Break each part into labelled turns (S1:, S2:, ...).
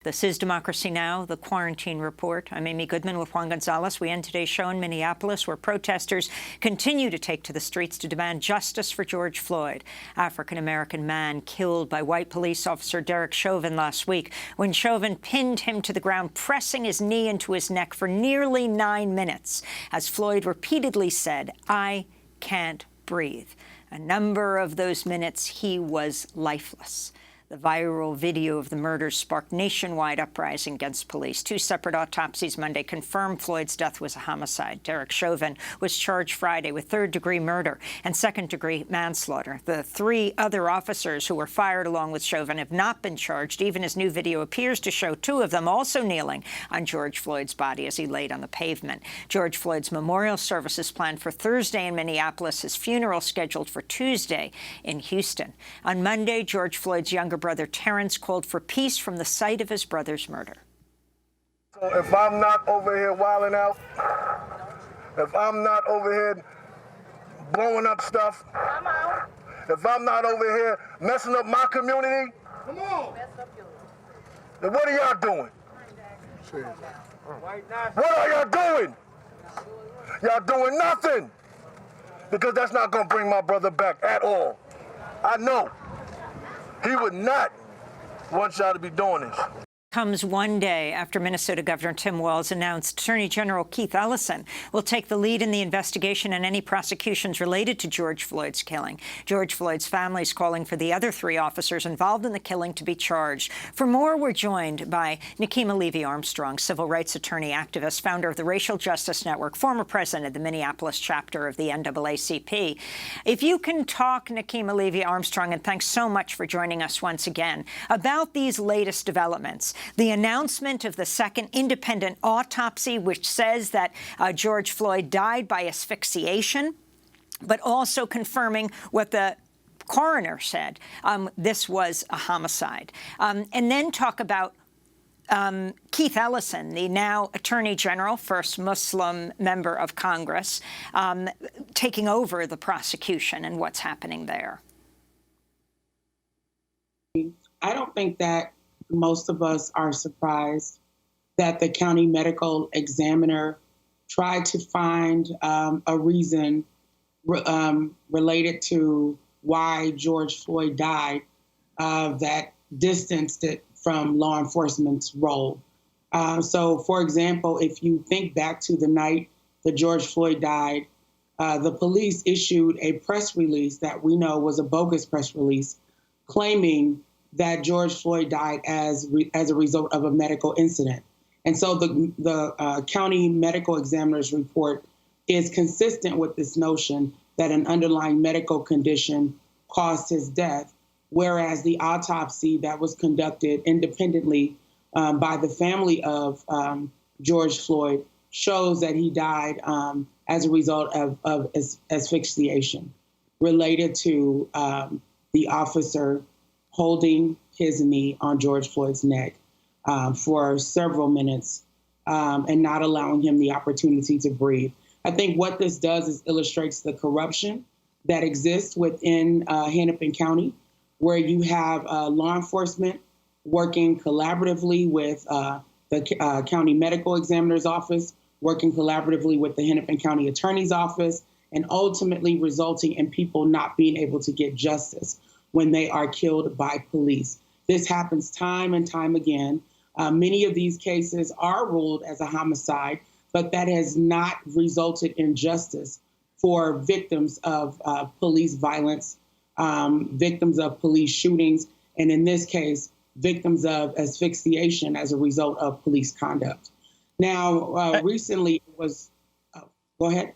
S1: This is Democracy Now!, the Quarantine Report. I'm Amy Goodman with Juan Gonzalez. We end today's show in Minneapolis, where protesters continue to take to the streets to demand justice for George Floyd, African-American man killed by white police officer Derek Chauvin last week, when Chauvin pinned him to the ground, pressing his knee into his neck for nearly 9 minutes, as Floyd repeatedly said, "I can't breathe." A number of those minutes, he was lifeless. The viral video of the murders sparked nationwide uprising against police. 2 separate autopsies Monday confirmed Floyd's death was a homicide. Derek Chauvin was charged Friday with third-degree murder and second-degree manslaughter. The 3 other officers who were fired along with Chauvin have not been charged, even as new video appears to show 2 of them also kneeling on George Floyd's body as he laid on the pavement. George Floyd's memorial service is planned for Thursday in Minneapolis, his funeral scheduled for Tuesday in Houston. On Monday, George Floyd's younger brother Terrence called for peace from the site of his brother's murder.
S2: So if I'm not over here wilding out, if I'm not over here blowing up stuff, if I'm not over here messing up my community, come on, then what are y'all doing? What are y'all doing? Y'all doing nothing, because that's not gonna bring my brother back at all. I know. He would not want y'all to be doing this.
S1: Comes one day after Minnesota Governor Tim Walz announced Attorney General Keith Ellison will take the lead in the investigation and any prosecutions related to George Floyd's killing. George Floyd's family is calling for the other 3 officers involved in the killing to be charged. For more, we're joined by Nekima Levy Armstrong, civil rights attorney, activist, founder of the Racial Justice Network, former president of the Minneapolis chapter of the NAACP. If you can talk, Nekima Levy Armstrong, and thanks so much for joining us once again, about these latest developments. The announcement of the second independent autopsy, which says that George Floyd died by asphyxiation, but also confirming what the coroner said, this was a homicide. And then talk about Keith Ellison, the now Attorney General, first Muslim member of Congress, taking over the prosecution and what's happening there.
S3: I don't think that most of us are surprised that the county medical examiner tried to find a reason related to why George Floyd died that distanced it from law enforcement's role. So, for example, if you think back to the night that George Floyd died, the police issued a press release that we know was a bogus press release claiming that George Floyd died as a result of a medical incident. And so the county medical examiner's report is consistent with this notion that an underlying medical condition caused his death, whereas the autopsy that was conducted independently by the family of George Floyd shows that he died as a result of asphyxiation related to the officer holding his knee on George Floyd's neck for several minutes and not allowing him the opportunity to breathe. I think what this does is illustrates the corruption that exists within Hennepin County, where you have law enforcement working collaboratively with the county medical examiner's office, working collaboratively with the Hennepin County attorney's office, and ultimately resulting in people not being able to get justice when they are killed by police. This happens time and time again. Many of these cases are ruled as a homicide, but that has not resulted in justice for victims of police violence, victims of police shootings, and in this case, victims of asphyxiation as a result of police conduct. Now, recently it was, go ahead.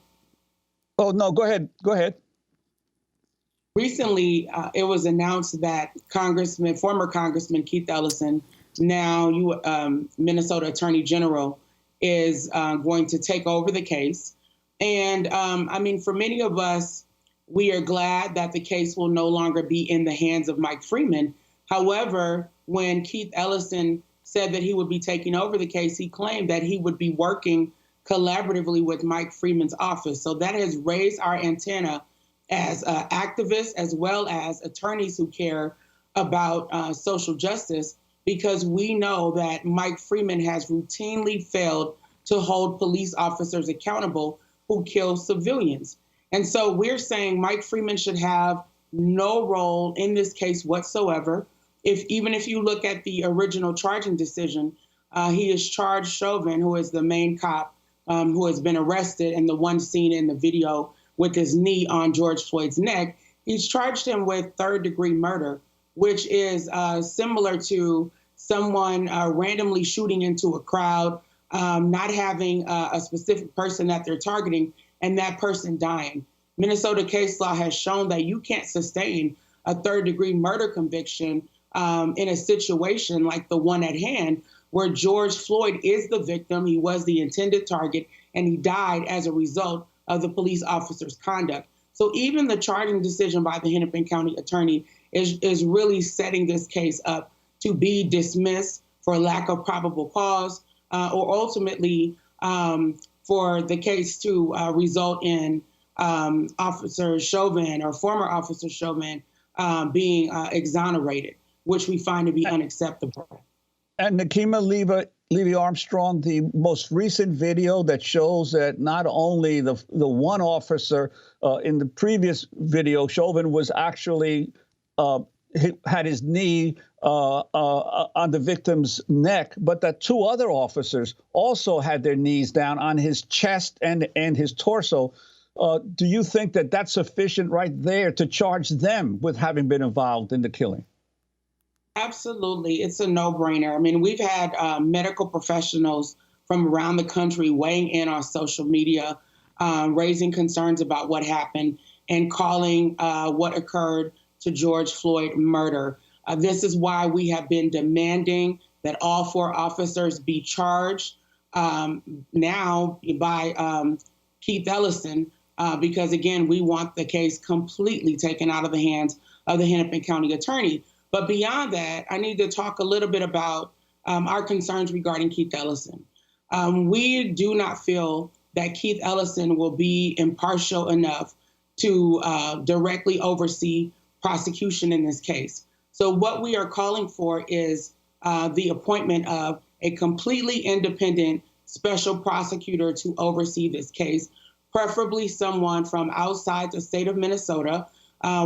S4: Oh, no, go ahead. Go ahead.
S3: Recently, it was announced that former Congressman Keith Ellison, now Minnesota Attorney General, is going to take over the case. And I mean, for many of us, we are glad that the case will no longer be in the hands of Mike Freeman. However, when Keith Ellison said that he would be taking over the case, he claimed that he would be working collaboratively with Mike Freeman's office. So that has raised our antenna as activists, as well as attorneys who care about social justice, because we know that Mike Freeman has routinely failed to hold police officers accountable who kill civilians. And so we're saying Mike Freeman should have no role in this case whatsoever. Even if you look at the original charging decision, he has charged Chauvin, who is the main cop who has been arrested and the one seen in the video with his knee on George Floyd's neck. He's charged him with third-degree murder, which is similar to someone randomly shooting into a crowd, not having a specific person that they're targeting, and that person dying. Minnesota case law has shown that you can't sustain a third-degree murder conviction in a situation like the one at hand, where George Floyd is the victim, he was the intended target, and he died as a result of the police officer's conduct. So even the charging decision by the Hennepin County attorney is really setting this case up to be dismissed for lack of probable cause, or ultimately for the case to result in Officer Chauvin or former Officer Chauvin being exonerated, which we find to be unacceptable.
S4: And Nekima Levy Armstrong, the most recent video that shows that not only the one officer in the previous video, Chauvin was actually had his knee on the victim's neck, but that two other officers also had their knees down on his chest and his torso. Do you think that that's sufficient right there to charge them with having been involved in the killing?
S3: Absolutely. It's a no-brainer. I mean, we've had medical professionals from around the country weighing in on social media, raising concerns about what happened and calling what occurred to George Floyd murder. This is why we have been demanding that all four officers be charged now by Keith Ellison, because, again, we want the case completely taken out of the hands of the Hennepin County attorney. But beyond that, I need to talk a little bit about our concerns regarding Keith Ellison. We do not feel that Keith Ellison will be impartial enough to directly oversee prosecution in this case. So what we are calling for is the appointment of a completely independent special prosecutor to oversee this case, preferably someone from outside the state of Minnesota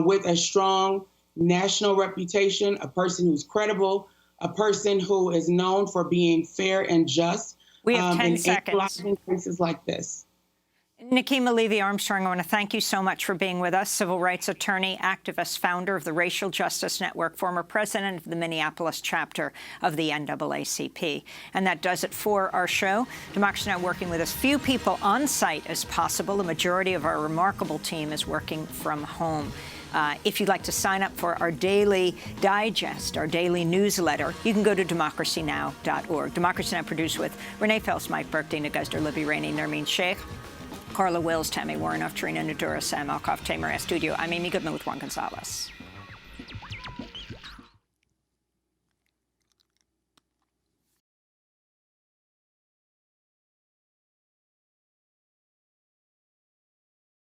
S3: with a strong national reputation, a person who's credible, a person who is known for being fair and just.
S1: We have 10 seconds.
S3: In cases like this.
S1: Nekima Levy Armstrong, I want to thank you so much for being with us. Civil rights attorney, activist, founder of the Racial Justice Network, former president of the Minneapolis chapter of the NAACP. And that does it for our show. Democracy Now! Working with as few people on site as possible. The majority of our remarkable team is working from home. If you'd like to sign up for our daily digest, our daily newsletter, you can go to democracynow.org. Democracy Now! Produced with Renee Fels, Mike Burke, Dina Guzder, Libby Rainey, Nermeen Sheikh, Carla Wills, Tammy Warren, Trina Nadura, Sam Alkoff, Tamer Studio. I'm Amy Goodman with Juan Gonzalez.